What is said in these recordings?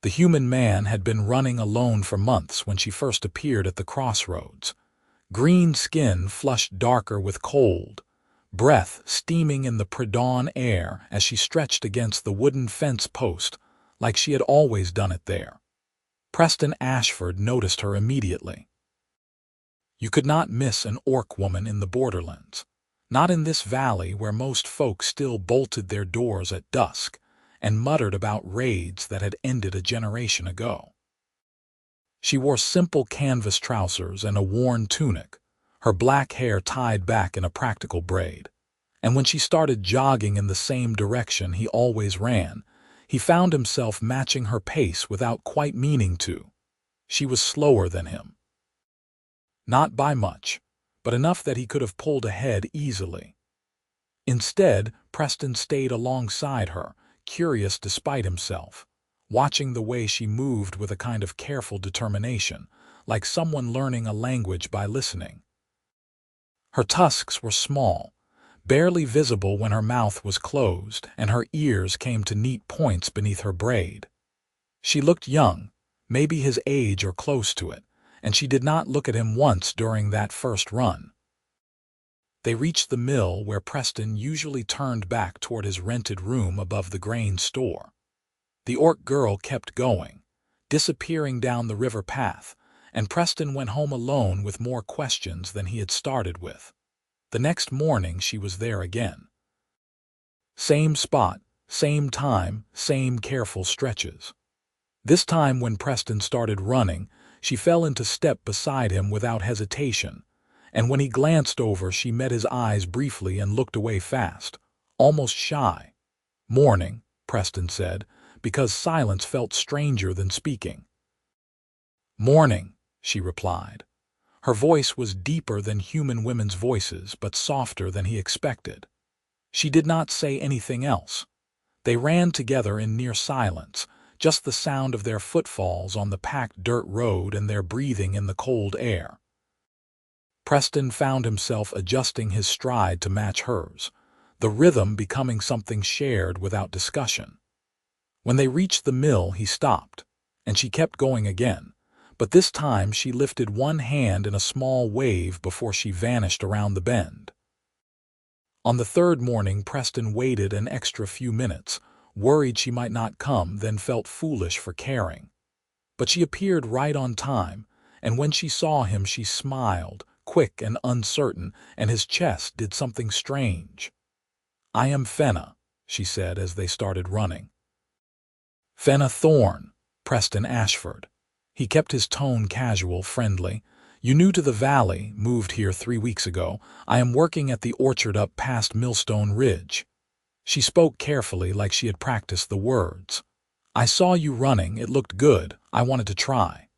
The human man had been running alone for months when she first appeared at the crossroads. Green skin flushed darker with cold, breath steaming in the pre-dawn air as she stretched against the wooden fence post like she had always done it there. Preston Ashford noticed her immediately. You could not miss an orc woman in the borderlands, not in this valley where most folk still bolted their doors at dusk and muttered about raids that had ended a generation ago. She wore simple canvas trousers and a worn tunic, her black hair tied back in a practical braid. And when she started jogging in the same direction he always ran, he found himself matching her pace without quite meaning to. She was slower than him. Not by much, but enough that he could have pulled ahead easily. Instead, Preston stayed alongside her, curious despite himself, watching the way she moved with a kind of careful determination, like someone learning a language by listening. Her tusks were small, barely visible when her mouth was closed, and her ears came to neat points beneath her braid. She looked young, maybe his age or close to it, and she did not look at him once during that first run. They reached the mill where Preston usually turned back toward his rented room above the grain store. The orc girl kept going, disappearing down the river path, and Preston went home alone with more questions than he had started with. The next morning she was there again. Same spot, same time, same careful stretches. This time when Preston started running, she fell into step beside him without hesitation, and when he glanced over she met his eyes briefly and looked away fast, almost shy. "Morning," Preston said, because silence felt stranger than speaking. "Morning," she replied. Her voice was deeper than human women's voices, but softer than he expected. She did not say anything else. They ran together in near silence, just the sound of their footfalls on the packed dirt road and their breathing in the cold air. Preston found himself adjusting his stride to match hers, the rhythm becoming something shared without discussion. When they reached the mill he stopped, and she kept going again, but this time she lifted one hand in a small wave before she vanished around the bend. On the third morning Preston waited an extra few minutes, worried she might not come, then felt foolish for caring. But she appeared right on time, and when she saw him she smiled, quick and uncertain, and his chest did something strange. "I am Fenna," she said as they started running. "Fenna Thorne, Preston Ashford." He kept his tone casual, friendly. "You new to the valley, moved here 3 weeks ago. I am working at the orchard up past Millstone Ridge." She spoke carefully like she had practiced the words. "I saw you running, it looked good, I wanted to try."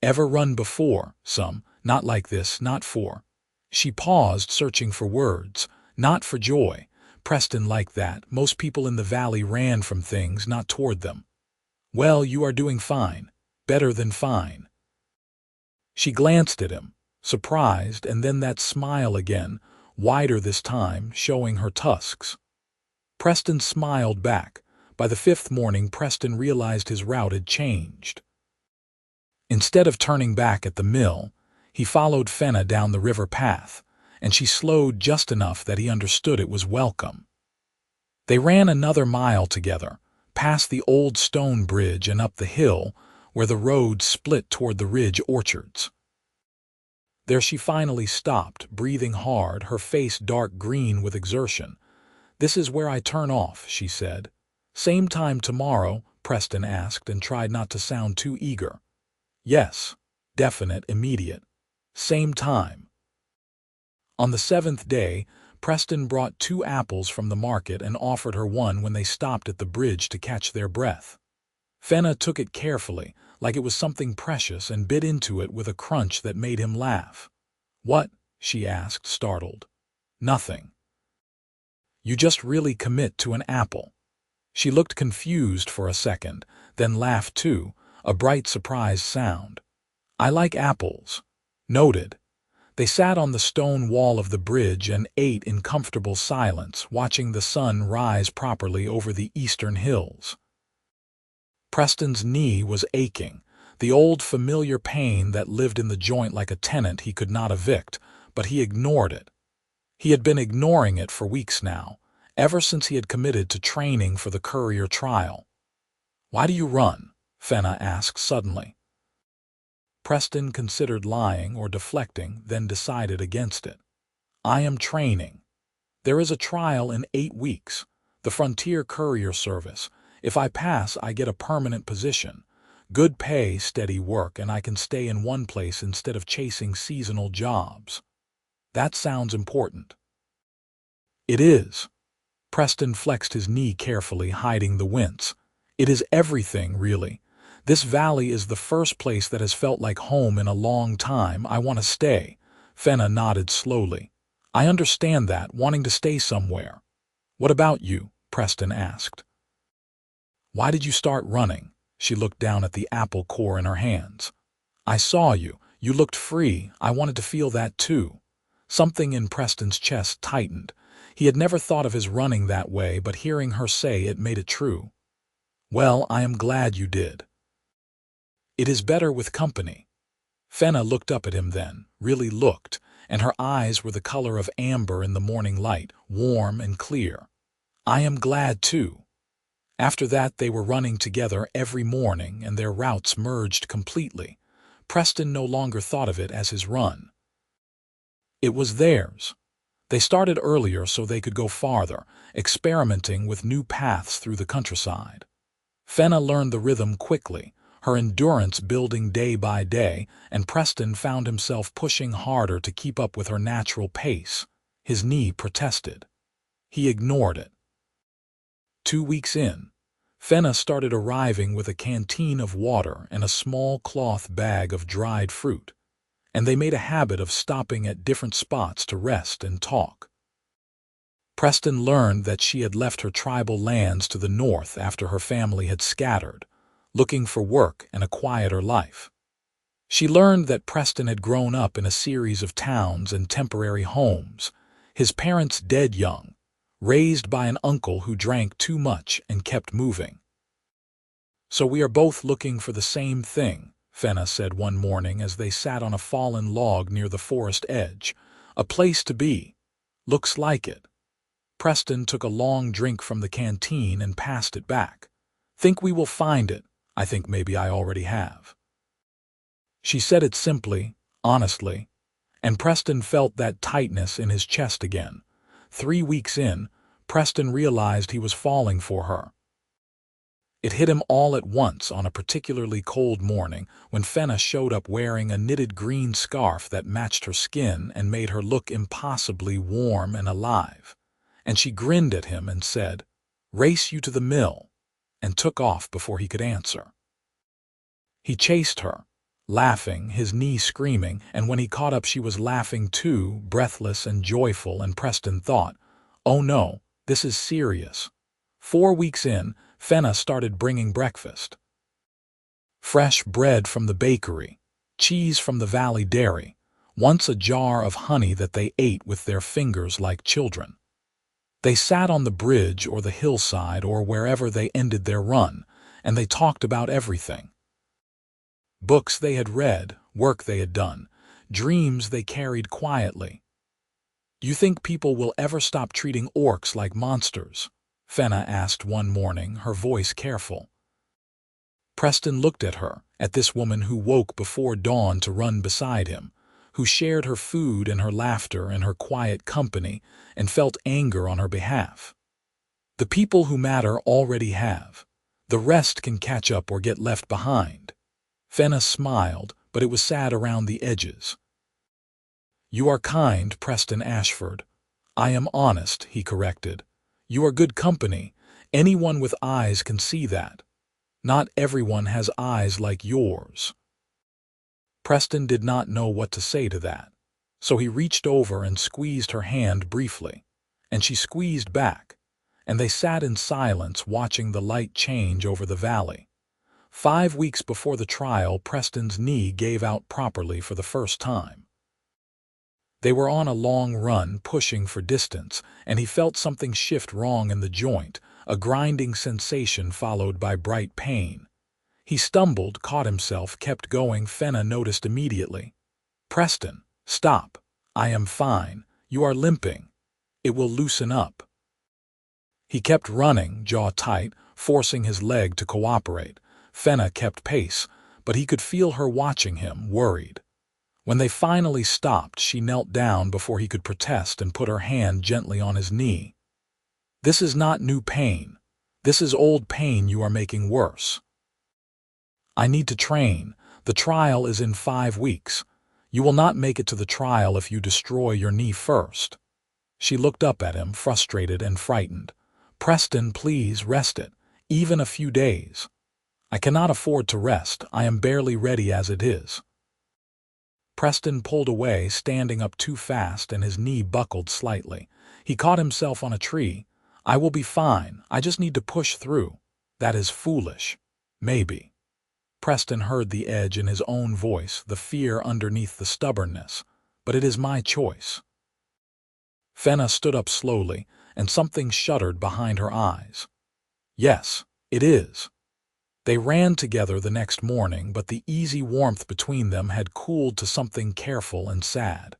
"Ever run before? Some. Not like this, not for." She paused, searching for words. Not for joy. Preston liked that. Most people in the valley ran from things, not toward them. "Well, you are doing fine. Better than fine." She glanced at him, surprised, and then that smile again, wider this time, showing her tusks. Preston smiled back. By the 5th morning, Preston realized his route had changed. Instead of turning back at the mill, he followed Fenna down the river path, and she slowed just enough that he understood it was welcome. They ran another mile together, past the old stone bridge and up the hill, where the road split toward the ridge orchards. There she finally stopped, breathing hard, her face dark green with exertion. "This is where I turn off," she said. "Same time tomorrow?" Preston asked and tried not to sound too eager. "Yes." Definite, immediate. "Same time." On the 7th day, Preston brought 2 apples from the market and offered her one when they stopped at the bridge to catch their breath. Fenna took it carefully, like it was something precious, and bit into it with a crunch that made him laugh. "What?" she asked, startled. "Nothing." "You just really commit to an apple." She looked confused for a second, then laughed too, a bright surprised sound. "I like apples." "Noted." They sat on the stone wall of the bridge and ate in comfortable silence, watching the sun rise properly over the eastern hills. Preston's knee was aching, the old familiar pain that lived in the joint like a tenant he could not evict, but he ignored it. He had been ignoring it for weeks now, ever since he had committed to training for the courier trial. "Why do you run?" Fenna asked suddenly. Preston considered lying or deflecting, then decided against it. "I am training. There is a trial in 8 weeks, the Frontier Courier Service. If I pass, I get a permanent position. Good pay, steady work, and I can stay in one place instead of chasing seasonal jobs." "That sounds important." "It is." Preston flexed his knee carefully, hiding the wince. "It is everything, really. This valley is the first place that has felt like home in a long time. I want to stay." Fenna nodded slowly. "I understand that, wanting to stay somewhere." "What about you?" Preston asked. "Why did you start running?" She looked down at the apple core in her hands. "I saw you. You looked free. I wanted to feel that too." Something in Preston's chest tightened. He had never thought of his running that way, but hearing her say it made it true. "Well, I am glad you did. It is better with company." Fenna looked up at him then, really looked, and her eyes were the color of amber in the morning light, warm and clear. "I am glad too." After that they were running together every morning, and their routes merged completely. Preston no longer thought of it as his run. It was theirs. They started earlier so they could go farther, experimenting with new paths through the countryside. Fenna learned the rhythm quickly, her endurance building day by day, and Preston found himself pushing harder to keep up with her natural pace. His knee protested. He ignored it. 2 weeks in, Fenna started arriving with a canteen of water and a small cloth bag of dried fruit, and they made a habit of stopping at different spots to rest and talk. Preston learned that she had left her tribal lands to the north after her family had scattered, looking for work and a quieter life. She learned that Preston had grown up in a series of towns and temporary homes, his parents dead young, raised by an uncle who drank too much and kept moving. "So we are both looking for the same thing," Fenna said one morning as they sat on a fallen log near the forest edge. "A place to be. Looks like it." Preston took a long drink from the canteen and passed it back. "Think we will find it? I think maybe I already have." She said it simply, honestly, and Preston felt that tightness in his chest again. 3 weeks in, Preston realized he was falling for her. It hit him all at once on a particularly cold morning when Fenna showed up wearing a knitted green scarf that matched her skin and made her look impossibly warm and alive. And she grinned at him and said, "Race you to the mill," and took off before he could answer. He chased her, laughing, his knee screaming, and when he caught up she was laughing too, breathless and joyful, and Preston thought, "Oh no, this is serious." 4 weeks in, Fenna started bringing breakfast. Fresh bread from the bakery, cheese from the valley dairy, once a jar of honey that they ate with their fingers like children. They sat on the bridge or the hillside or wherever they ended their run, and they talked about everything. Books they had read, work they had done, dreams they carried quietly. "You think people will ever stop treating orcs like monsters?" Fenna asked one morning, her voice careful. Preston looked at her, at this woman who woke before dawn to run beside him, who shared her food and her laughter and her quiet company, and felt anger on her behalf. "The people who matter already have. The rest can catch up or get left behind." Fenna smiled, but it was sad around the edges. "You are kind, Preston Ashford." "I am honest," he corrected. "You are good company. Anyone with eyes can see that. Not everyone has eyes like yours." Preston did not know what to say to that, so he reached over and squeezed her hand briefly, and she squeezed back, and they sat in silence watching the light change over the valley. 5 weeks before the trial, Preston's knee gave out properly for the first time. They were on a long run, pushing for distance, and he felt something shift wrong in the joint, a grinding sensation followed by bright pain. He stumbled, caught himself, kept going. Fenna noticed immediately. "Preston, stop. I am fine. You are limping. It will loosen up." He kept running, jaw tight, forcing his leg to cooperate. Fenna kept pace, but he could feel her watching him, worried. When they finally stopped, she knelt down before he could protest and put her hand gently on his knee. "This is not new pain. This is old pain you are making worse. I need to train. The trial is in 5 weeks. You will not make it to the trial if you destroy your knee first." She looked up at him, frustrated and frightened. "Preston, please rest it, even a few days." "I cannot afford to rest. I am barely ready as it is." Preston pulled away, standing up too fast, and his knee buckled slightly. He caught himself on a tree. "I will be fine. I just need to push through." "That is foolish." "Maybe." Preston heard the edge in his own voice, the fear underneath the stubbornness. "But it is my choice." Fenna stood up slowly, and something shuddered behind her eyes. "Yes, it is." They ran together the next morning, but the easy warmth between them had cooled to something careful and sad.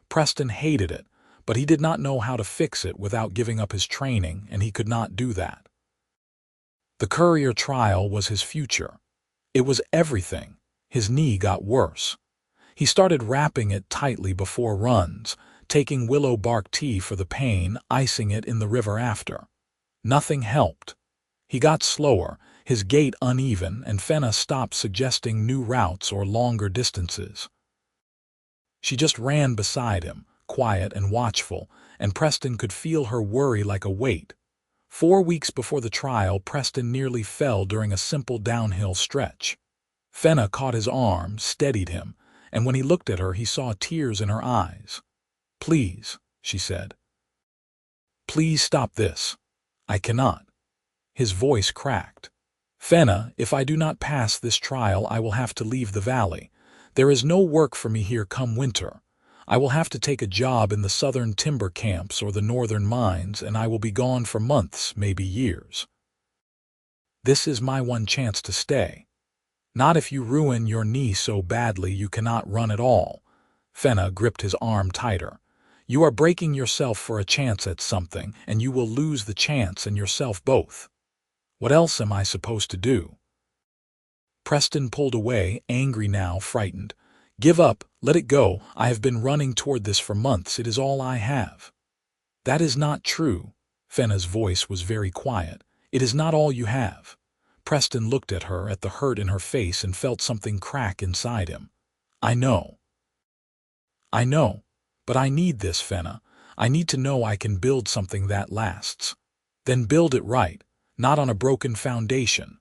Preston hated it, but he did not know how to fix it without giving up his training, and he could not do that. The courier trial was his future. It was everything. His knee got worse. He started wrapping it tightly before runs, taking willow bark tea for the pain, icing it in the river after. Nothing helped. He got slower, his gait uneven, and Fenna stopped suggesting new routes or longer distances. She just ran beside him, quiet and watchful, and Preston could feel her worry like a weight. 4 weeks before the trial, Preston nearly fell during a simple downhill stretch. Fenna caught his arm, steadied him, and when he looked at her, he saw tears in her eyes. "Please," she said. "Please stop this. I cannot." His voice cracked. "Fenna, if I do not pass this trial, I will have to leave the valley. There is no work for me here come winter. I will have to take a job in the southern timber camps or the northern mines, and I will be gone for months, maybe years. This is my one chance to stay. Not if you ruin your knee so badly you cannot run at all." Fenna gripped his arm tighter. "You are breaking yourself for a chance at something, and you will lose the chance and yourself both. What else am I supposed to do?" Preston pulled away, angry now, frightened. "Give up, let it go. I have been running toward this for months. It is all I have." "That is not true." Fenna's voice was very quiet. "It is not all you have." Preston looked at her, at the hurt in her face, and felt something crack inside him. "I know. I know. But I need this, Fenna. I need to know I can build something that lasts. Then build it right, not on a broken foundation."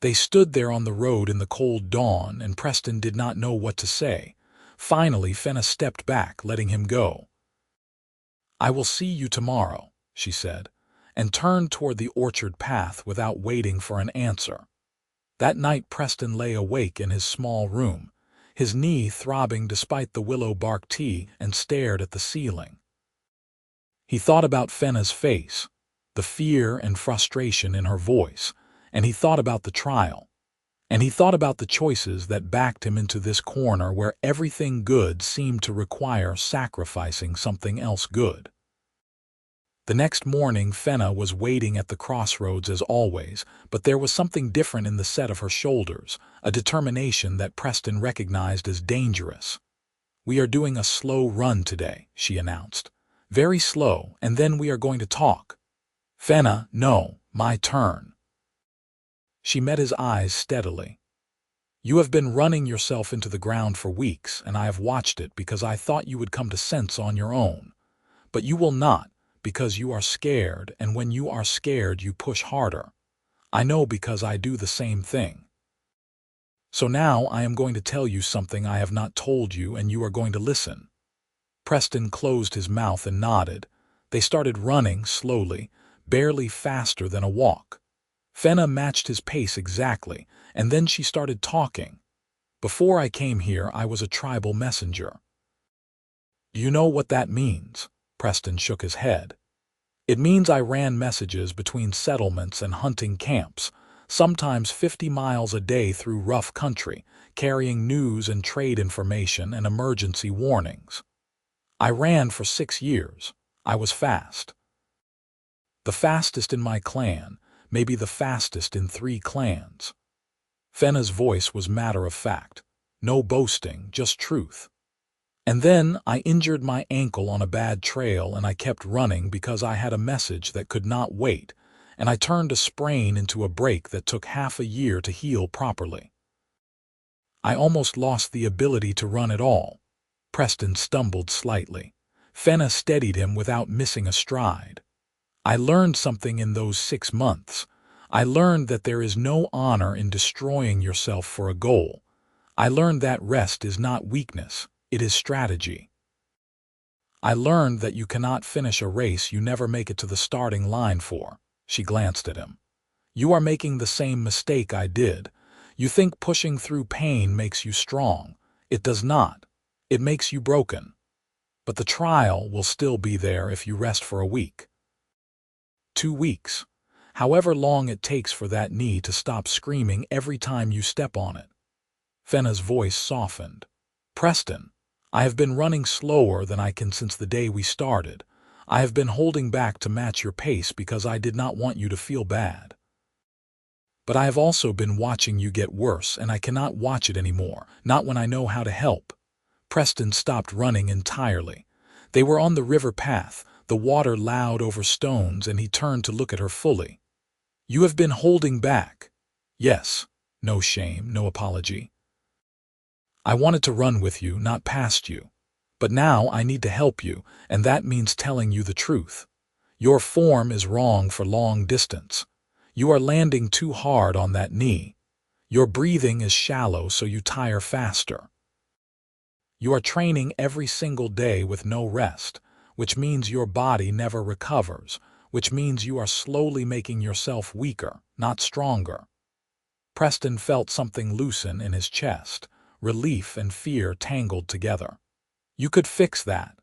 They stood there on the road in the cold dawn, and Preston did not know what to say. Finally, Fenna stepped back, letting him go. "I will see you tomorrow," she said, and turned toward the orchard path without waiting for an answer. That night Preston lay awake in his small room, his knee throbbing despite the willow bark tea, and stared at the ceiling. He thought about Fenna's face, the fear and frustration in her voice, and he thought about the trial. And he thought about the choices that backed him into this corner where everything good seemed to require sacrificing something else good. The next morning, Fenna was waiting at the crossroads as always, but there was something different in the set of her shoulders, a determination that Preston recognized as dangerous. "We are doing a slow run today," she announced. "Very slow, and then we are going to talk." "Fenna, no, my turn." She met his eyes steadily. "You have been running yourself into the ground for weeks, and I have watched it because I thought you would come to sense on your own. But you will not, because you are scared, and when you are scared you push harder. I know because I do the same thing. So now I am going to tell you something I have not told you, and you are going to listen." Preston closed his mouth and nodded. They started running slowly, barely faster than a walk. Fenna matched his pace exactly, and then she started talking. "Before I came here, I was a tribal messenger." "Do you know what that means?" Preston shook his head. "It means I ran messages between settlements and hunting camps. sometimes 50 miles a day through rough country, carrying news and trade information and emergency warnings. I ran for 6 years. I was fast. The fastest in my clan, maybe the fastest in 3 clans. Fenna's voice was matter of fact. No boasting, just truth. And then I injured my ankle on a bad trail and I kept running because I had a message that could not wait, and I turned a sprain into a break that took half a year to heal properly. I almost lost the ability to run at all. Preston stumbled slightly. Fenna steadied him without missing a stride. I learned something in those 6 months. I learned that there is no honor in destroying yourself for a goal. I learned that rest is not weakness, it is strategy. I learned that you cannot finish a race you never make it to the starting line for. She glanced at him. You are making the same mistake I did. You think pushing through pain makes you strong. It does not. It makes you broken. But the trial will still be there if you rest for a week. 2 weeks. However long it takes for that knee to stop screaming every time you step on it. Fenna's voice softened. Preston, I have been running slower than I can since the day we started. I have been holding back to match your pace because I did not want you to feel bad. But I have also been watching you get worse, and I cannot watch it anymore, not when I know how to help. Preston stopped running entirely. They were on the river path, the water loud over stones, and he turned to look at her fully. You have been holding back. Yes, no shame, no apology. I wanted to run with you, not past you. But now I need to help you, and that means telling you the truth. Your form is wrong for long distance. You are landing too hard on that knee. Your breathing is shallow, so you tire faster. You are training every single day with no rest, which means your body never recovers, which means you are slowly making yourself weaker, not stronger. Preston felt something loosen in his chest, relief and fear tangled together. You could fix that.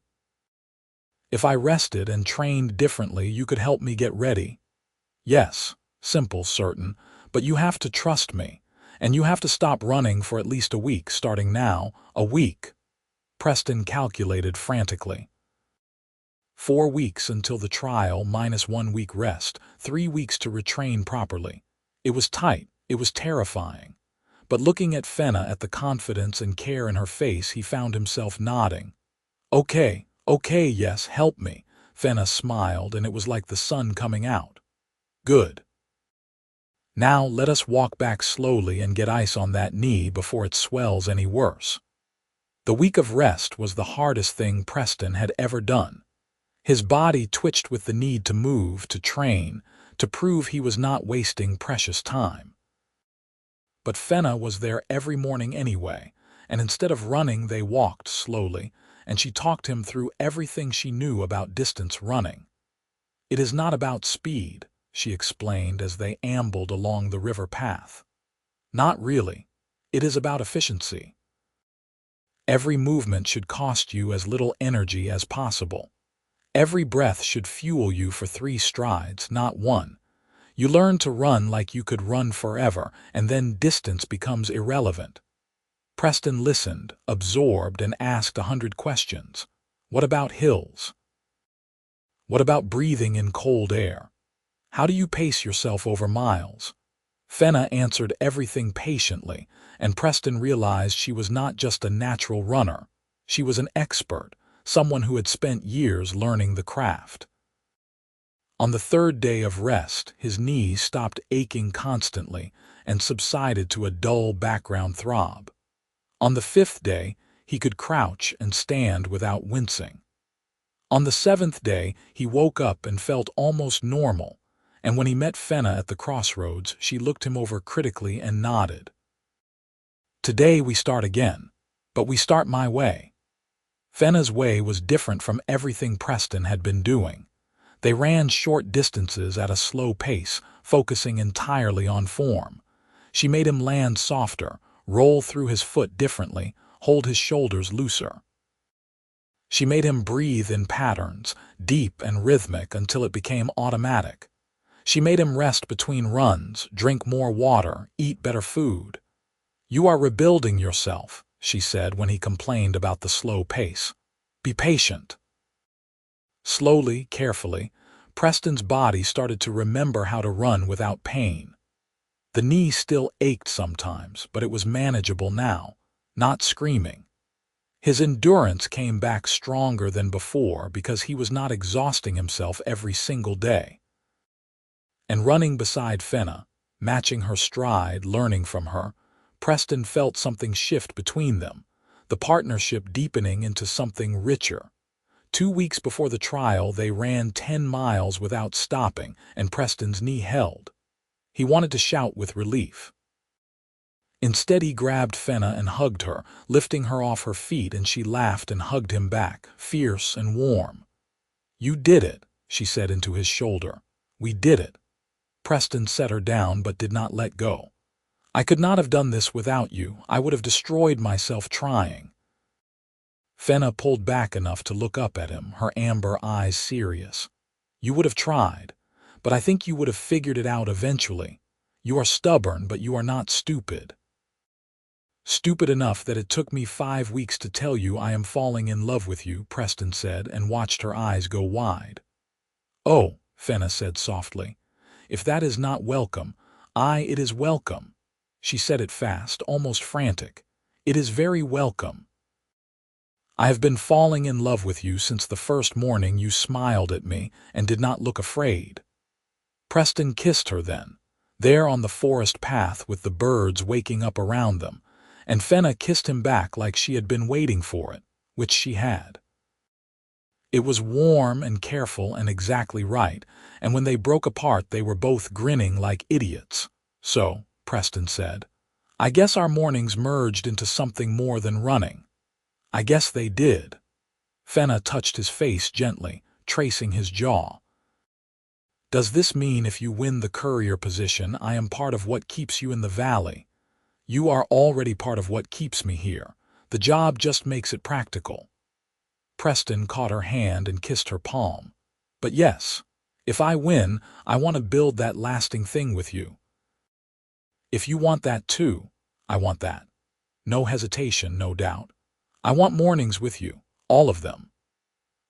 If I rested and trained differently, you could help me get ready. Yes, simple, certain, but you have to trust me, and you have to stop running for at least a week starting now, a week. Preston calculated frantically. 4 weeks until the trial minus 1 week rest, 3 weeks to retrain properly. It was tight, it was terrifying. But looking at Fenna, at the confidence and care in her face, he found himself nodding. Okay, yes, help me. Fenna smiled, and it was like the sun coming out. Good. Now let us walk back slowly and get ice on that knee before it swells any worse. The week of rest was the hardest thing Preston had ever done. His body twitched with the need to move, to train, to prove he was not wasting precious time. But Fenna was there every morning anyway, and instead of running they walked slowly, and she talked him through everything she knew about distance running. It is not about speed, she explained as they ambled along the river path. Not really. It is about efficiency. Every movement should cost you as little energy as possible. Every breath should fuel you for 3 strides, not 1. You learn to run like you could run forever, and then distance becomes irrelevant. Preston listened, absorbed, and asked 100 questions. What about hills? What about breathing in cold air? How do you pace yourself over miles? Fenna answered everything patiently, and Preston realized she was not just a natural runner. She was an expert, someone who had spent years learning the craft. On the 3rd day of rest, his knees stopped aching constantly and subsided to a dull background throb. On the 5th day, he could crouch and stand without wincing. On the 7th day, he woke up and felt almost normal, and when he met Fenna at the crossroads, she looked him over critically and nodded. Today we start again, but we start my way. Fenna's way was different from everything Preston had been doing. They ran short distances at a slow pace, focusing entirely on form. She made him land softer, roll through his foot differently, hold his shoulders looser. She made him breathe in patterns, deep and rhythmic, until it became automatic. She made him rest between runs, drink more water, eat better food. "You are rebuilding yourself," she said when he complained about the slow pace. "Be patient." Slowly, carefully, Preston's body started to remember how to run without pain. The knee still ached sometimes, but it was manageable now, not screaming. His endurance came back stronger than before because he was not exhausting himself every single day. And running beside Fenna, matching her stride, learning from her, Preston felt something shift between them, the partnership deepening into something richer. 2 weeks before the trial, they ran 10 miles without stopping, and Preston's knee held. He wanted to shout with relief. Instead, he grabbed Fenna and hugged her, lifting her off her feet, and she laughed and hugged him back, fierce and warm. "You did it," she said into his shoulder. "We did it." Preston set her down but did not let go. "I could not have done this without you. I would have destroyed myself trying." Fenna pulled back enough to look up at him, her amber eyes serious. "You would have tried, but I think you would have figured it out eventually. You are stubborn, but you are not stupid." "Stupid enough that it took me 5 weeks to tell you I am falling in love with you," Preston said, and watched her eyes go wide. "Oh," Fenna said softly, "if that is not welcome, it is welcome." She said it fast, almost frantic. "It is very welcome. I have been falling in love with you since the first morning you smiled at me and did not look afraid." Preston kissed her then, there on the forest path with the birds waking up around them, and Fenna kissed him back like she had been waiting for it, which she had. It was warm and careful and exactly right, and when they broke apart they were both grinning like idiots. "So," Preston said, "I guess our mornings merged into something more than running." "I guess they did." Fenna touched his face gently, tracing his jaw. "Does this mean if you win the courier position, I am part of what keeps you in the valley?" "You are already part of what keeps me here. The job just makes it practical." Preston caught her hand and kissed her palm. "But yes, if I win, I want to build that lasting thing with you." "If you want that too, I want that." No hesitation, no doubt. "I want mornings with you, all of them."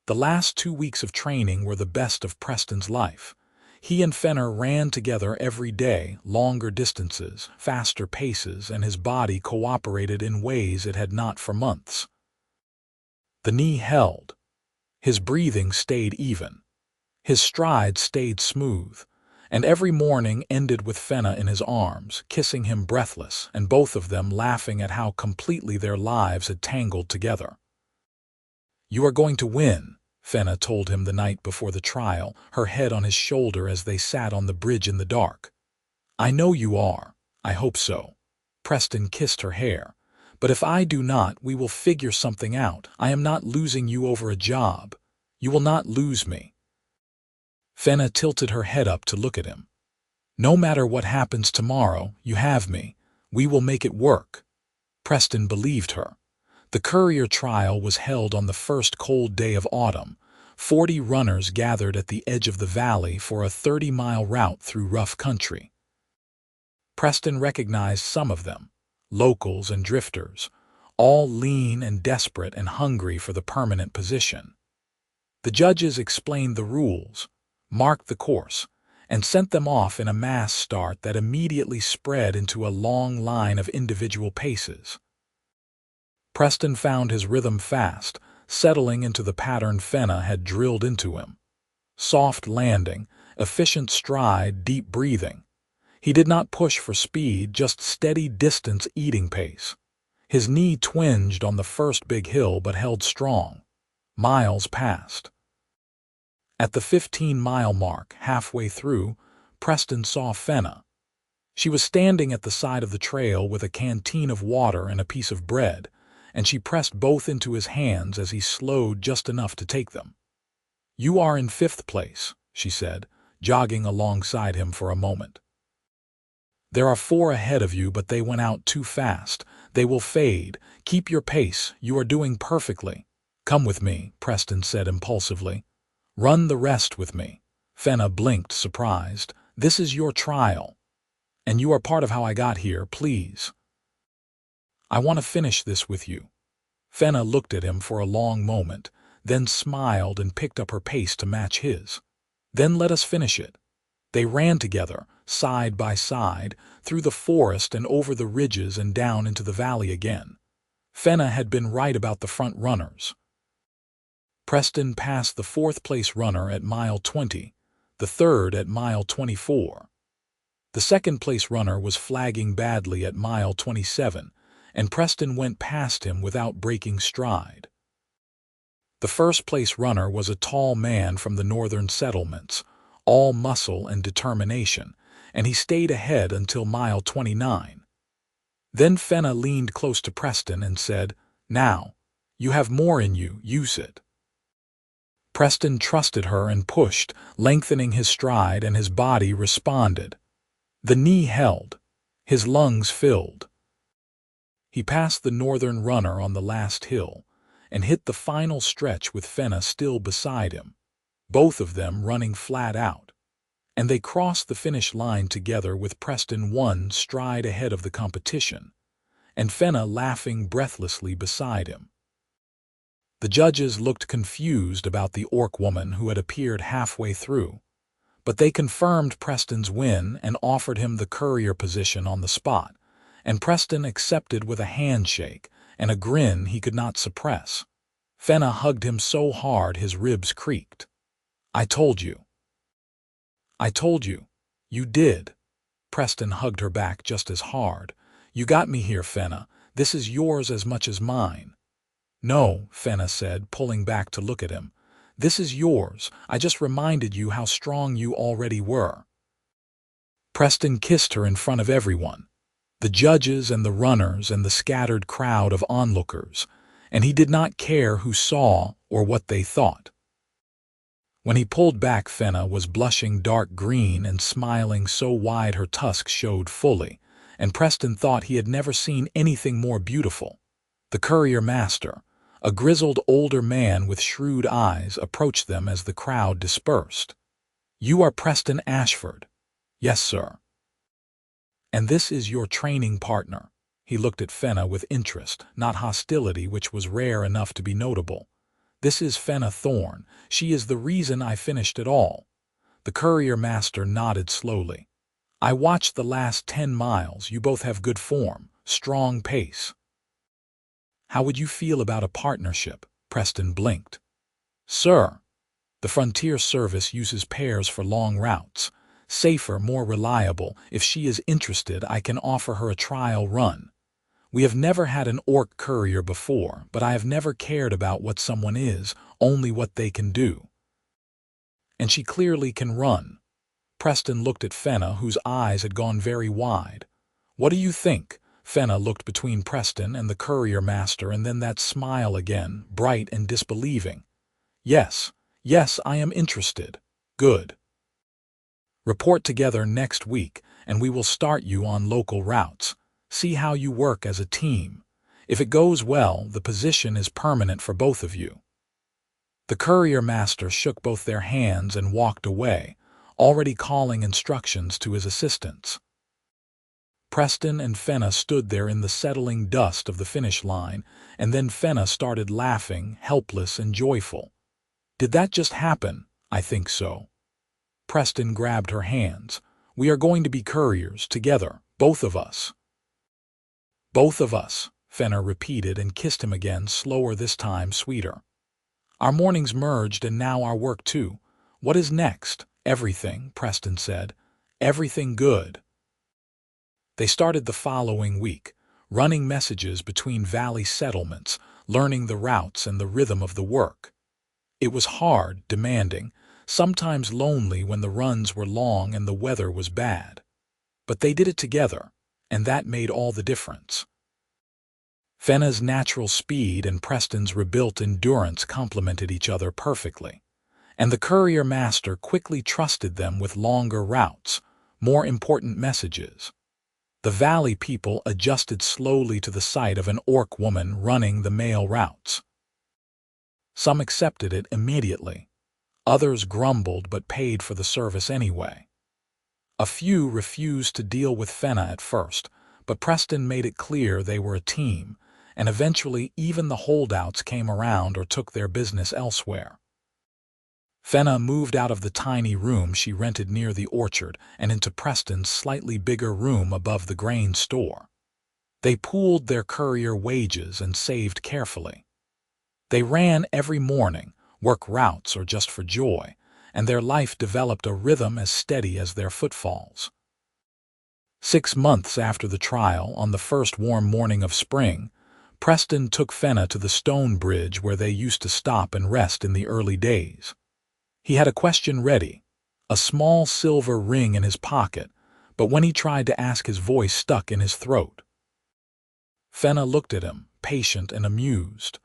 The last 2 weeks of training were the best of Preston's life. He and Fenna ran together every day, longer distances, faster paces, and his body cooperated in ways it had not for months. The knee held. His breathing stayed even. His stride stayed smooth, and every morning ended with Fenna in his arms, kissing him breathless, and both of them laughing at how completely their lives had tangled together. "You are going to win," Fenna told him the night before the trial, her head on his shoulder as they sat on the bridge in the dark. "I know you are. I hope so." Preston kissed her hair. "But if I do not, we will figure something out. I am not losing you over a job. You will not lose me." Fenna tilted her head up to look at him. "No matter what happens tomorrow, you have me. We will make it work." Preston believed her. The courier trial was held on the first cold day of autumn. 40 runners gathered at the edge of the valley for a 30-mile route through rough country. Preston recognized some of them, locals and drifters, all lean and desperate and hungry for the permanent position. The judges explained the rules, marked the course, and sent them off in a mass start that immediately spread into a long line of individual paces. Preston found his rhythm fast, settling into the pattern Fenna had drilled into him. Soft landing, efficient stride, deep breathing. He did not push for speed, just steady distance eating pace. His knee twinged on the first big hill but held strong. Miles passed. At the 15-mile mark, halfway through, Preston saw Fenna. She was standing at the side of the trail with a canteen of water and a piece of bread, and she pressed both into his hands as he slowed just enough to take them. "You are in 5th place," she said, jogging alongside him for a moment. "There are 4 ahead of you, but they went out too fast. They will fade. Keep your pace. You are doing perfectly." "Come with me," Preston said impulsively. "Run the rest with me." Fenna blinked, surprised, This is your trial, and you are part of how I got here, please. I want to finish this with you." Fenna looked at him for a long moment, then smiled and picked up her pace to match his. "Then let us finish it." They ran together, side by side, through the forest and over the ridges and down into the valley again. Fenna had been right about the front runners. Preston passed the fourth-place runner at mile 20, the third at mile 24. The second-place runner was flagging badly at mile 27, and Preston went past him without breaking stride. The first-place runner was a tall man from the northern settlements, all muscle and determination, and he stayed ahead until mile 29. Then Fenna leaned close to Preston and said, "Now, you have more in you, use it." Preston trusted her and pushed, lengthening his stride, and his body responded. The knee held. His lungs filled. He passed the northern runner on the last hill and hit the final stretch with Fenna still beside him, both of them running flat out. And they crossed the finish line together with Preston one stride ahead of the competition, and Fenna laughing breathlessly beside him. The judges looked confused about the orc woman who had appeared halfway through, but they confirmed Preston's win and offered him the courier position on the spot, and Preston accepted with a handshake and a grin he could not suppress. Fenna hugged him so hard his ribs creaked. "I told you." "I told you." "You did." Preston hugged her back just as hard. "You got me here, Fenna. This is yours as much as mine." "No," Fenna said, pulling back to look at him. "This is yours. I just reminded you how strong you already were." Preston kissed her in front of everyone, the judges and the runners and the scattered crowd of onlookers, and he did not care who saw or what they thought. When he pulled back, Fenna was blushing dark green and smiling so wide her tusks showed fully, and Preston thought he had never seen anything more beautiful. The courier master, a grizzled older man with shrewd eyes, approached them as the crowd dispersed. "You are Preston Ashford." "Yes, sir." "And this is your training partner." He looked at Fenna with interest, not hostility, which was rare enough to be notable. "This is Fenna Thorne. She is the reason I finished it all." The courier master nodded slowly. "I watched the last 10 miles. You both have good form, strong pace." "How would you feel about a partnership?" Preston blinked. "Sir, the Frontier Service uses pairs for long routes. Safer, more reliable. If she is interested, I can offer her a trial run. We have never had an orc courier before, but I have never cared about what someone is, only what they can do. And she clearly can run." Preston looked at Fenna, whose eyes had gone very wide. "What do you think?" Fenna looked between Preston and the courier master, and then that smile again, bright and disbelieving. "Yes, yes, I am interested." "Good. Report together next week, and we will start you on local routes. See how you work as a team. If it goes well, the position is permanent for both of you." The courier master shook both their hands and walked away, already calling instructions to his assistants. Preston and Fenna stood there in the settling dust of the finish line, and then Fenna started laughing, helpless and joyful. "Did that just happen?" "I think so." Preston grabbed her hands. "We are going to be couriers, together, both of us." "Both of us," Fenna repeated and kissed him again, slower this time, sweeter. "Our mornings merged and now our work too. What is next?" "Everything," Preston said. "Everything good." They started the following week, running messages between valley settlements, learning the routes and the rhythm of the work. It was hard, demanding, sometimes lonely when the runs were long and the weather was bad. But they did it together, and that made all the difference. Fenna's natural speed and Preston's rebuilt endurance complemented each other perfectly, and the courier master quickly trusted them with longer routes, more important messages. The valley people adjusted slowly to the sight of an orc woman running the mail routes. Some accepted it immediately. Others grumbled but paid for the service anyway. A few refused to deal with Fenna at first, but Preston made it clear they were a team, and eventually even the holdouts came around or took their business elsewhere. Fenna moved out of the tiny room she rented near the orchard and into Preston's slightly bigger room above the grain store. They pooled their courier wages and saved carefully. They ran every morning, work routes or just for joy, and their life developed a rhythm as steady as their footfalls. 6 months after the trial, on the first warm morning of spring, Preston took Fenna to the stone bridge where they used to stop and rest in the early days. He had a question ready, a small silver ring in his pocket, but when he tried to ask, his voice stuck in his throat. Fenna looked at him, patient and amused.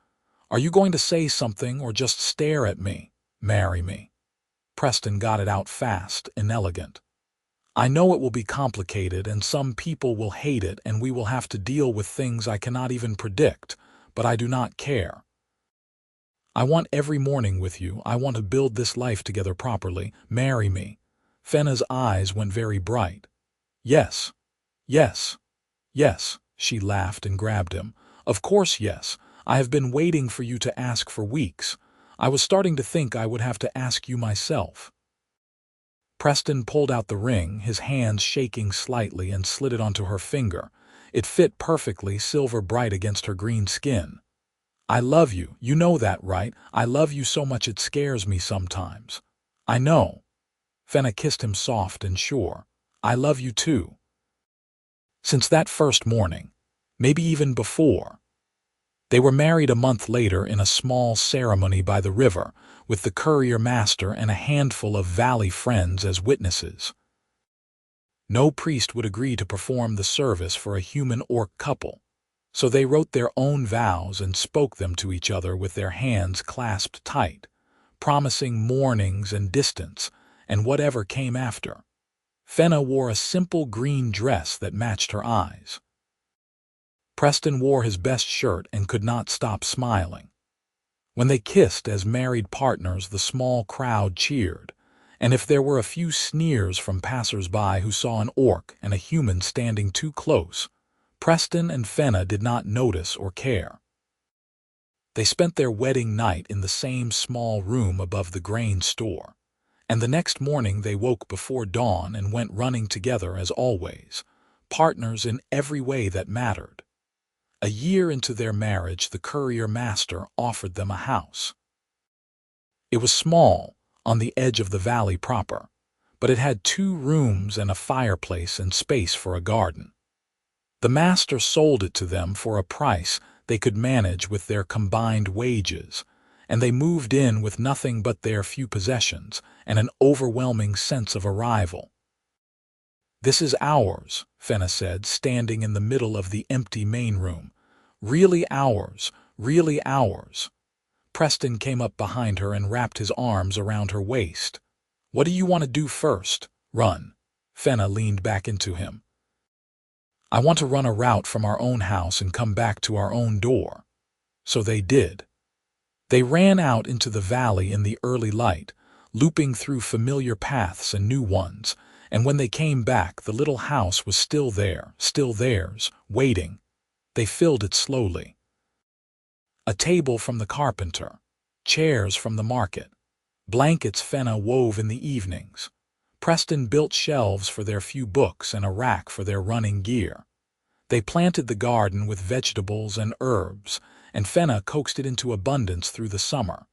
"Are you going to say something or just stare at me? Marry me." Preston got it out fast, inelegant. "I know it will be complicated and some people will hate it and we will have to deal with things I cannot even predict, but I do not care. I want every morning with you. I want to build this life together properly. Marry me." Fenna's eyes went very bright. "Yes, yes, yes," she laughed and grabbed him. "Of course yes. I have been waiting for you to ask for weeks. I was starting to think I would have to ask you myself." Preston pulled out the ring, his hands shaking slightly, and slid it onto her finger. It fit perfectly, silver bright against her green skin. "I love you. You know that, right? I love you so much it scares me sometimes." "I know." Fenna kissed him soft and sure. "I love you too." Since that first morning, maybe even before, they were married a month later in a small ceremony by the river, with the courier master and a handful of valley friends as witnesses. No priest would agree to perform the service for a human orc couple, so they wrote their own vows and spoke them to each other with their hands clasped tight, promising mornings and distance, and whatever came after. Fenna wore a simple green dress that matched her eyes. Preston wore his best shirt and could not stop smiling. When they kissed as married partners, the small crowd cheered, and if there were a few sneers from passers-by who saw an orc and a human standing too close, Preston and Fenna did not notice or care. They spent their wedding night in the same small room above the grain store, and the next morning they woke before dawn and went running together as always, partners in every way that mattered. A year into their marriage, the courier master offered them a house. It was small, on the edge of the valley proper, but it had 2 rooms and a fireplace and space for a garden. The master sold it to them for a price they could manage with their combined wages, and they moved in with nothing but their few possessions and an overwhelming sense of arrival. "This is ours," Fenna said, standing in the middle of the empty main room. "Really ours, really ours." Preston came up behind her and wrapped his arms around her waist. "What do you want to do first? Run." Fenna leaned back into him. "I want to run a route from our own house and come back to our own door." So they did. They ran out into the valley in the early light, looping through familiar paths and new ones, and when they came back, the little house was still there, still theirs, waiting. They filled it slowly. A table from the carpenter, chairs from the market, blankets Fenna wove in the evenings. Preston built shelves for their few books and a rack for their running gear. They planted the garden with vegetables and herbs, and Fenna coaxed it into abundance through the summer.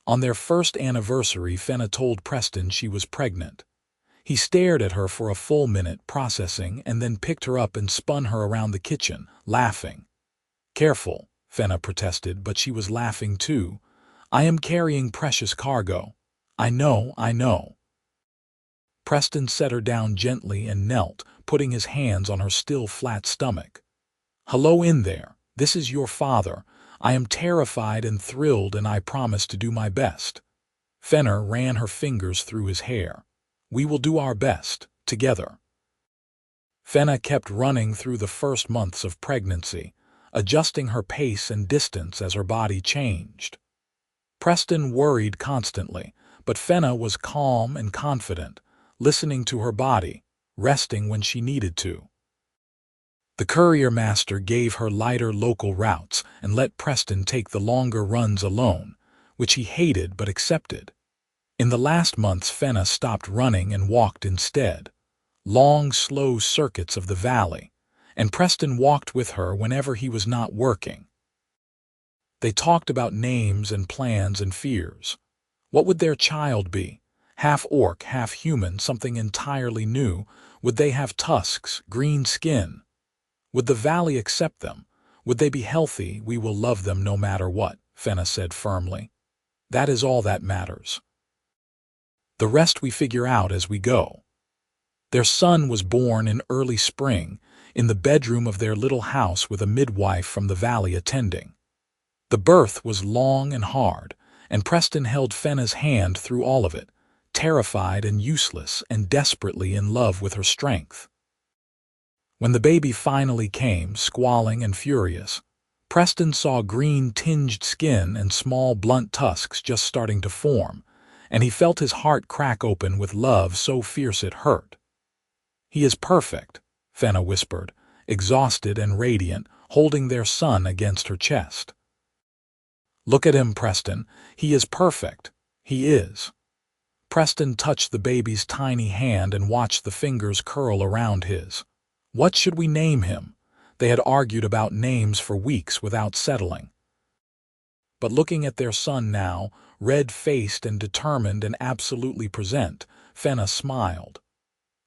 On their first anniversary, Fenna told Preston she was pregnant. He stared at her for a full minute, processing, and then picked her up and spun her around the kitchen, laughing. "Careful," Fenna protested, but she was laughing too. "I am carrying precious cargo." I know." Preston set her down gently and knelt, putting his hands on her still flat stomach. "Hello in there. This is your father. I am terrified and thrilled, and I promise to do my best." Fenna ran her fingers through his hair. "We will do our best, together." Fenna kept running through the first months of pregnancy, adjusting her pace and distance as her body changed. Preston worried constantly, but Fenna was calm and confident, listening to her body, resting when she needed to. The courier master gave her lighter local routes and let Preston take the longer runs alone, which he hated but accepted. In the last months, Fenna stopped running and walked instead, long, slow circuits of the valley, and Preston walked with her whenever he was not working. They talked about names and plans and fears. What would their child be? Half orc, half human, something entirely new? Would they have tusks, green skin? Would the valley accept them? Would they be healthy? We will love them no matter what, Fenna said firmly. That is all that matters. The rest we figure out as we go. Their son was born in early spring, in the bedroom of their little house with a midwife from the valley attending. The birth was long and hard, and Preston held Fenna's hand through all of it, terrified and useless and desperately in love with her strength. When the baby finally came, squalling and furious, Preston saw green-tinged skin and small blunt tusks just starting to form, and he felt his heart crack open with love so fierce it hurt. "He is perfect," Fenna whispered, exhausted and radiant, holding their son against her chest. "Look at him, Preston. He is perfect. He is." Preston touched the baby's tiny hand and watched the fingers curl around his. What should we name him? They had argued about names for weeks without settling. But looking at their son now, red-faced and determined and absolutely present, Fenna smiled.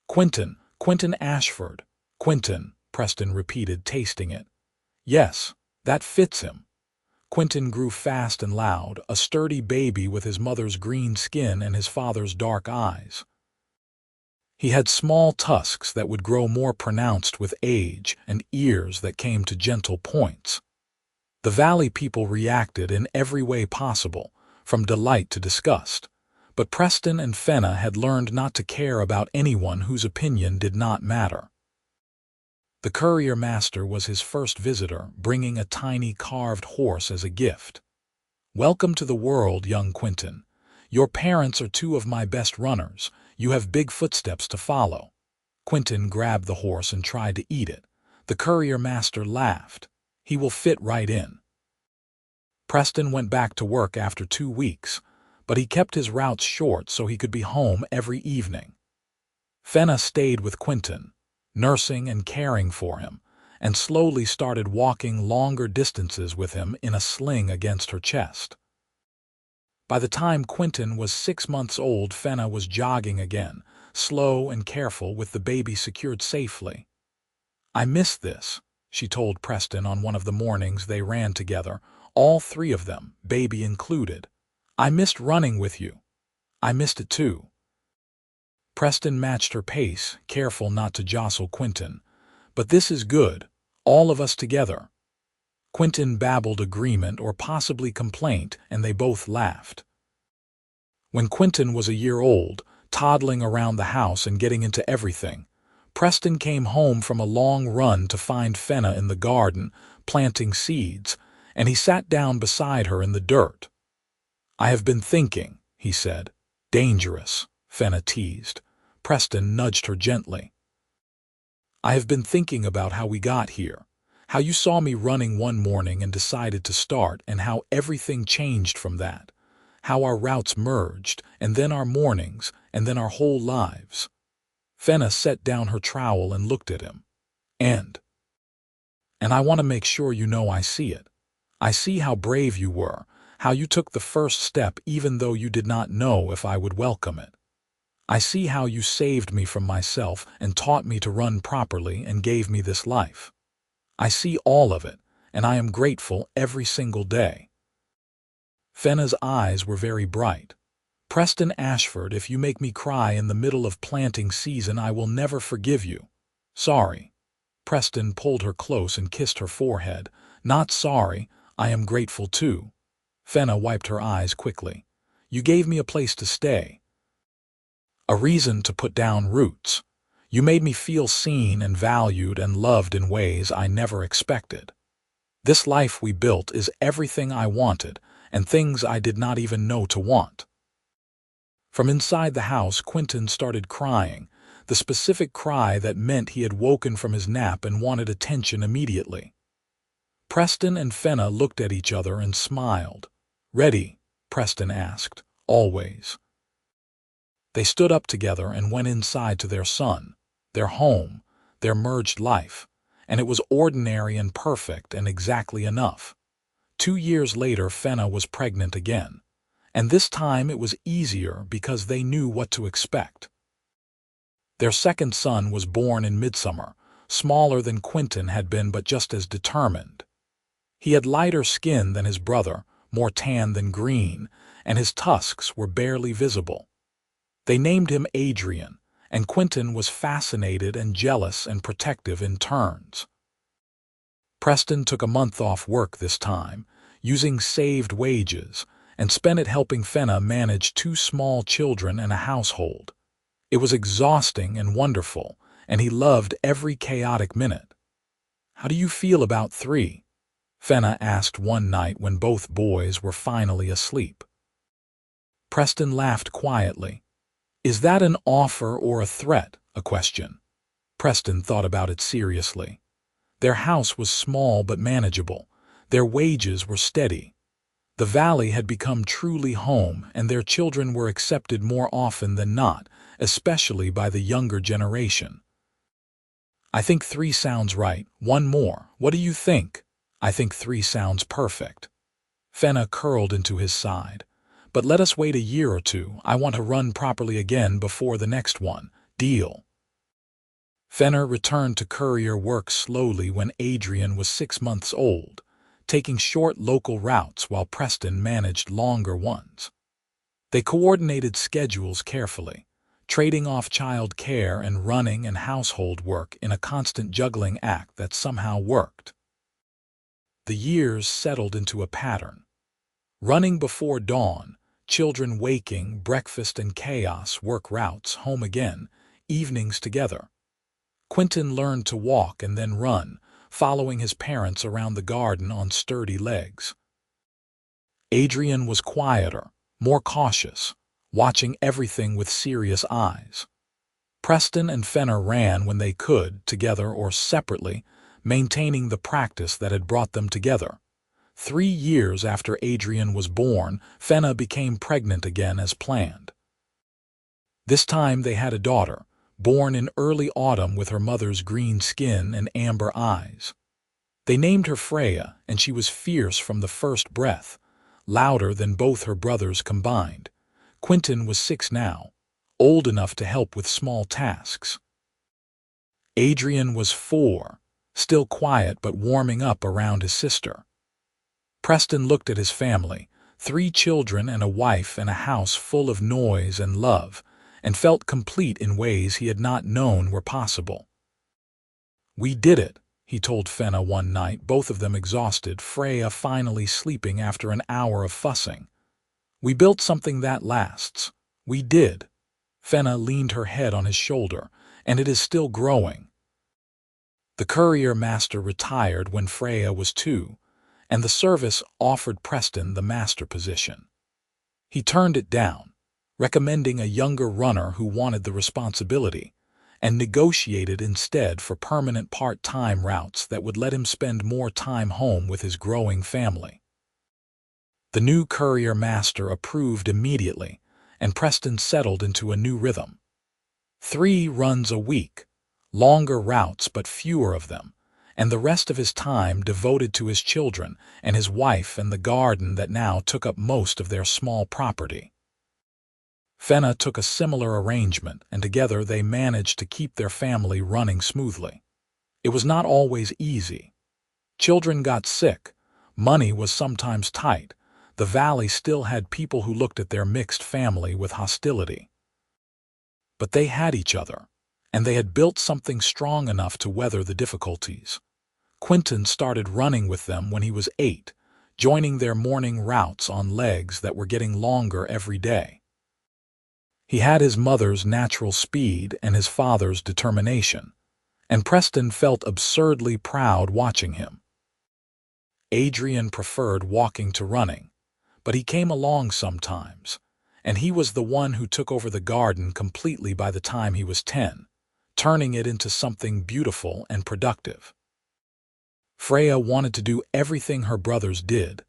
Quentin Ashford. Quentin," Preston repeated, tasting it. "Yes, that fits him." Quentin grew fast and loud, a sturdy baby with his mother's green skin and his father's dark eyes. He had small tusks that would grow more pronounced with age and ears that came to gentle points. The valley people reacted in every way possible, from delight to disgust, but Preston and Fenna had learned not to care about anyone whose opinion did not matter. The courier master was his first visitor, bringing a tiny carved horse as a gift. "Welcome to the world, young Quentin. Your parents are two of my best runners. You have big footsteps to follow." Quentin grabbed the horse and tried to eat it. The courier master laughed. "He will fit right in." Preston went back to work after 2 weeks, but he kept his routes short so he could be home every evening. Fenna stayed with Quentin, nursing and caring for him, and slowly started walking longer distances with him in a sling against her chest. By the time Quentin was 6 months old, Fenna was jogging again, slow and careful with the baby secured safely. "I miss this," she told Preston on one of the mornings they ran together, all 3 of them, baby included. "I missed running with you." "I missed it too." Preston matched her pace, careful not to jostle Quentin. "But this is good, all of us together." Quentin babbled agreement or possibly complaint, and they both laughed. When Quentin was a year old, toddling around the house and getting into everything, Preston came home from a long run to find Fenna in the garden, planting seeds, and he sat down beside her in the dirt. "I have been thinking," he said. "Dangerous," Fenna teased. Preston nudged her gently. "I have been thinking about how we got here. How you saw me running one morning and decided to start, and how everything changed from that. How our routes merged, and then our mornings, and then our whole lives." Fenna set down her trowel and looked at him. And I want to make sure you know I see it. I see how brave you were, how you took the first step even though you did not know if I would welcome it. I see how you saved me from myself and taught me to run properly and gave me this life. I see all of it, and I am grateful every single day." Fenna's eyes were very bright. "Preston Ashford, if you make me cry in the middle of planting season, I will never forgive you." "Sorry." Preston pulled her close and kissed her forehead. "Not sorry, I am grateful too." Fenna wiped her eyes quickly. "You gave me a place to stay. A reason to put down roots. You made me feel seen and valued and loved in ways I never expected. This life we built is everything I wanted, and things I did not even know to want." From inside the house, Quentin started crying, the specific cry that meant he had woken from his nap and wanted attention immediately. Preston and Fenna looked at each other and smiled. "Ready?" Preston asked. "Always." They stood up together and went inside to their son, their home, their merged life, and it was ordinary and perfect and exactly enough. 2 years later, Fenna was pregnant again, and this time it was easier because they knew what to expect. Their second son was born in midsummer, smaller than Quentin had been but just as determined. He had lighter skin than his brother, more tan than green, and his tusks were barely visible. They named him Adrian, and Quentin was fascinated and jealous and protective in turns. Preston took a month off work this time, using saved wages, and spent it helping Fenna manage 2 small children and a household. It was exhausting and wonderful, and he loved every chaotic minute. "How do you feel about 3?" Fenna asked one night when both boys were finally asleep. Preston laughed quietly. "Is that an offer or a threat, a question?" Preston thought about it seriously. Their house was small but manageable. Their wages were steady. The valley had become truly home, and their children were accepted more often than not, especially by the younger generation. "I think 3 sounds right. 1 more. What do you think?" "I think 3 sounds perfect." Fenna curled into his side. "But let us wait a year or 2. I want to run properly again before the next one. Deal?" Fenna returned to courier work slowly when Adrian was 6 months old, taking short local routes while Preston managed longer ones. They coordinated schedules carefully, trading off child care and running and household work in a constant juggling act that somehow worked. The years settled into a pattern. Running before dawn, children waking, breakfast and chaos, work routes, home again, evenings together. Quentin learned to walk and then run, following his parents around the garden on sturdy legs. Adrian was quieter, more cautious, watching everything with serious eyes. Preston and Fenna ran when they could, together or separately, maintaining the practice that had brought them together. 3 years after Adrian was born, Fenna became pregnant again as planned. This time they had a daughter, born in early autumn with her mother's green skin and amber eyes. They named her Freya, and she was fierce from the first breath, louder than both her brothers combined. Quentin was 6 now, old enough to help with small tasks. Adrian was 4, still quiet but warming up around his sister. Preston looked at his family, 3 children and a wife and a house full of noise and love, and felt complete in ways he had not known were possible. "We did it," he told Fenna one night, both of them exhausted, Freya finally sleeping after an hour of fussing. "We built something that lasts. We did." Fenna leaned her head on his shoulder, "and it is still growing." The courier master retired when Freya was 2, and the service offered Preston the master position. He turned it down, recommending a younger runner who wanted the responsibility, and negotiated instead for permanent part-time routes that would let him spend more time home with his growing family. The new courier master approved immediately, and Preston settled into a new rhythm. 3 runs a week, longer routes but fewer of them, and the rest of his time devoted to his children and his wife and the garden that now took up most of their small property. Fenna took a similar arrangement, and together they managed to keep their family running smoothly. It was not always easy. Children got sick, money was sometimes tight, the valley still had people who looked at their mixed family with hostility. But they had each other, and they had built something strong enough to weather the difficulties. Quentin started running with them when he was 8, joining their morning routes on legs that were getting longer every day. He had his mother's natural speed and his father's determination, and Preston felt absurdly proud watching him. Adrian preferred walking to running, but he came along sometimes, and he was the one who took over the garden completely by the time he was 10, turning it into something beautiful and productive. Freya wanted to do everything her brothers did,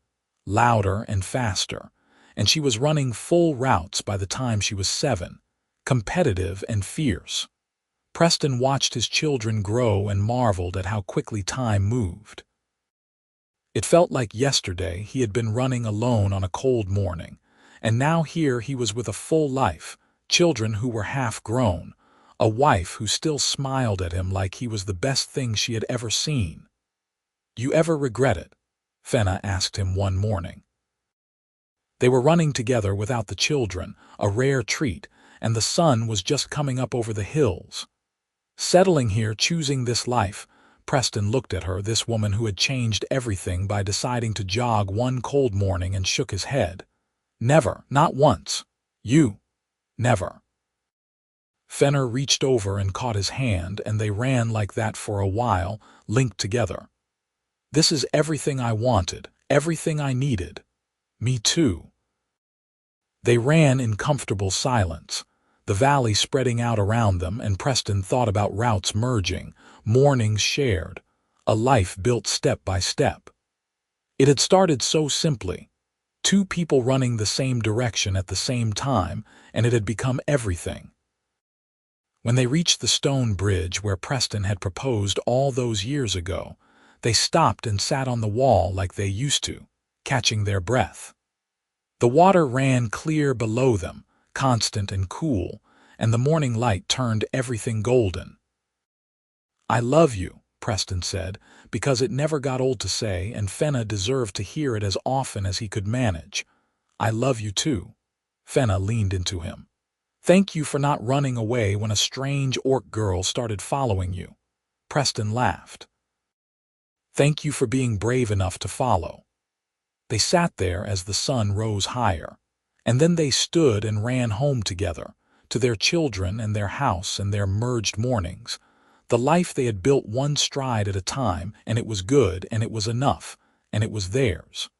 louder and faster, and she was running full routes by the time she was 7, competitive and fierce. Preston watched his children grow and marveled at how quickly time moved. It felt like yesterday he had been running alone on a cold morning, and now here he was with a full life, children who were half-grown, a wife who still smiled at him like he was the best thing she had ever seen. "You ever regret it?" Fenna asked him one morning. They were running together without the children, a rare treat, and the sun was just coming up over the hills. Settling here, choosing this life, Preston looked at her, this woman who had changed everything by deciding to jog one cold morning, and shook his head. "Never, not once. You. Never." Fenna reached over and caught his hand, and they ran like that for a while, linked together. "This is everything I wanted, everything I needed. Me too." They ran in comfortable silence, the valley spreading out around them, and Preston thought about routes merging, mornings shared, a life built step by step. It had started so simply, 2 people running the same direction at the same time, and it had become everything. When they reached the stone bridge where Preston had proposed all those years ago, they stopped and sat on the wall like they used to, catching their breath. The water ran clear below them, constant and cool, and the morning light turned everything golden. "I love you," Preston said, because it never got old to say, and Fenna deserved to hear it as often as he could manage. "I love you too." Fenna leaned into him. "Thank you for not running away when a strange orc girl started following you." Preston laughed. "Thank you for being brave enough to follow." They sat there as the sun rose higher, and then they stood and ran home together, to their children and their house and their merged mornings, the life they had built one stride at a time, and it was good, and it was enough, and it was theirs.